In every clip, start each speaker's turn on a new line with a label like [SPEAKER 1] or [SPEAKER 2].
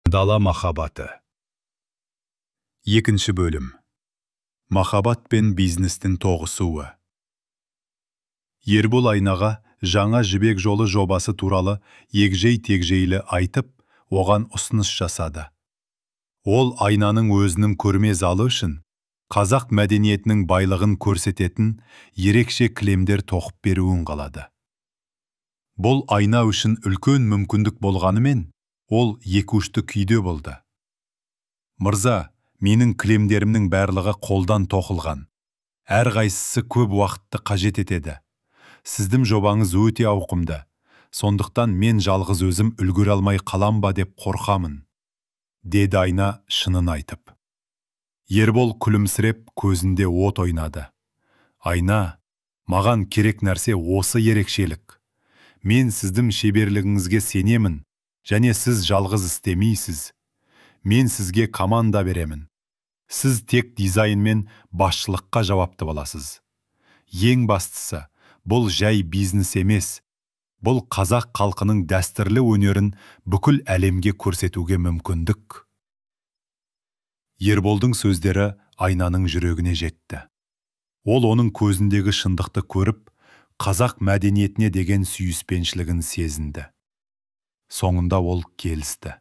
[SPEAKER 1] Дала махаббаты. Екінші бөлім. Махаббат пен бизнестің тоғысуы. Ербол Айнаға жаңа жібек жолы жобасы туралы егжей-тегжейлі айтып, оған ұсыныс жасады. Ол Айнаның өзінің көрме залы үшін қазақ мәдениетінің байлығын көрсететін ерекше кілемдер тоқып беруін қалады. Бұл Айна үшін үлкен мүмкіндік болғанымен, ол екі-үшті күйде болды. Мырза, менің кілемдерімнің барлығы қолдан тоқылған. Әрқайсысы көп уақытты қажет етеді. Сіздің жобаңыз өте ауқымды. Сондықтан мен жалғыз өзім үлгере алмай қалам ба деп қорқамын, деді Айна шынын айтып. Ербол күлімсіреп көзінде от ойнады. Айна, маған керек нәрсе осы ерекшелік. Мен сіздің шеберлігіңізге сенемін, және сіз жалғыз істемейсіз. Мен сізге команда беремін. Сіз тек дизайн мен басшылыққа жауапты боласыз. Ең бастысы, бұл жай бизнес емес. Бұл қазақ халқының дәстүрлі өнерін бүкіл әлемге көрсетуге мүмкіндік. Ерболдың сөздері Айнаның жүрегіне жетті. Ол оның көзіндегі шындықты көріп, қазақ мәдениетіне деген сүйіспеншілігін сезінді. Соңында ол келісті.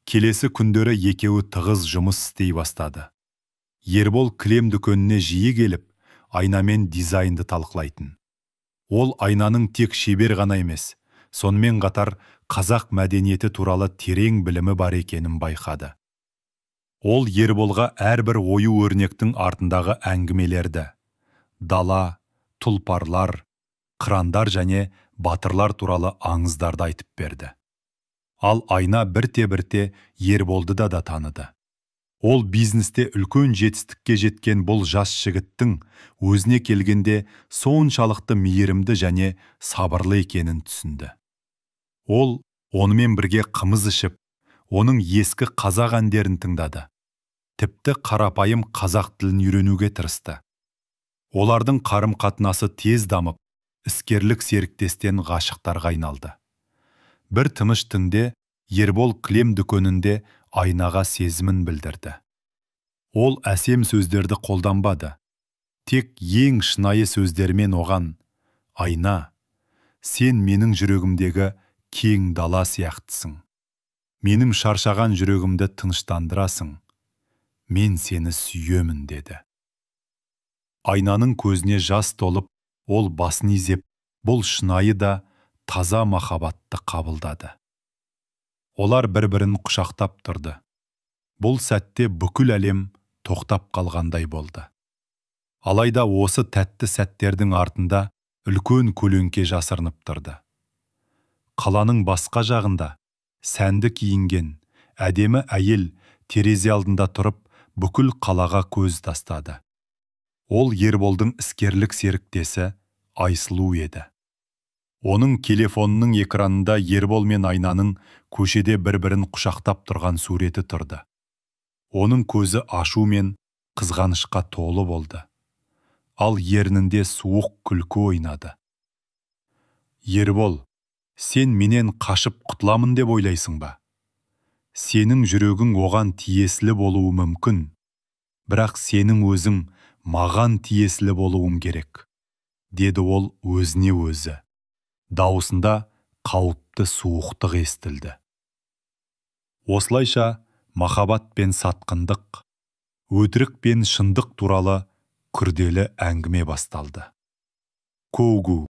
[SPEAKER 1] Келесі күндері екеуі тығыз жұмыс істей бастады. Ербол кілем дүкеніне жиі келіп, Айнамен дизайнды талқылайтын. Ол Айнаның тек шебер ғана емес, сонымен қатар қазақ мәдениеті туралы терең білімі бар екенін байқады. Ол Ерболға әрбір ою өрнектің артындағы әңгімелерді, дала, тұлпарлар, қырандар және батырлар туралы аңыздарды айтып берді. Ал Айна бірте-бірте Ерболды да таныды. Ол бизнесте үлкен жетістікке жеткен бұл жас жігіттің өзіне келгенде соншалықты мейірімді және сабырлы екенін түсінді. Ол онымен бірге қымыз ішіп, оның ескі қазақ әндерін тыңдады. Тіпті қарапайым қазақ тілін үйренуге тырысты. Олардың қарым-қатынасы тез дамып, іскерлік серіктестен ғашықтарға айналды. Бір тыныш түнде Ербол кілем дүкенінде Айнаға сезімін білдірді. Ол әсем сөздерді қолданбады. Тек ең шынайы сөздермен оған: Айна, сен менің жүрегімдегі кең дала сияқтысың. Менің шаршаған жүрегімді тыныштандырасың. Мен сені сүйемін, деді. Айнаның көзіне жас толып, ол басын изеп, бұл шынайы да таза махаббатты қабылдады. Олар бір-бірін құшақтап тұрды. Бұл сәтте бүкіл әлем тоқтап қалғандай болды. Алайда осы тәтті сәттердің артында үлкен көлеңке жасырынып тұрды. Қаланың басқа жағында сәнді киінген әдемі әйел терезе алдында тұрып, бүкіл қалаға көз тастады. Ол Ерболдың іскерлік серіктесі Айсұлу еді. Оның телефонының экранында Ербол мен Айнаның көшеде бір-бірін құшақтап тұрған суреті тұрды. Оның көзі ашу мен қызғанышқа толы болды. Ал ернінде суық күлкі ойнады. Ербол, сен менен қашып құтыламын деп ойлайсың ба? Сенің жүрегің оған тиесілі болуы мүмкін, бірақ сенің өзің маған тиесілі болуым керек, деді ол өзіне өзі. Дауысында қауіпті суықтық естілді. Осылайша махаббат пен сатқындық, өтірік пен шындық туралы күрделі әңгіме басталды. Коугу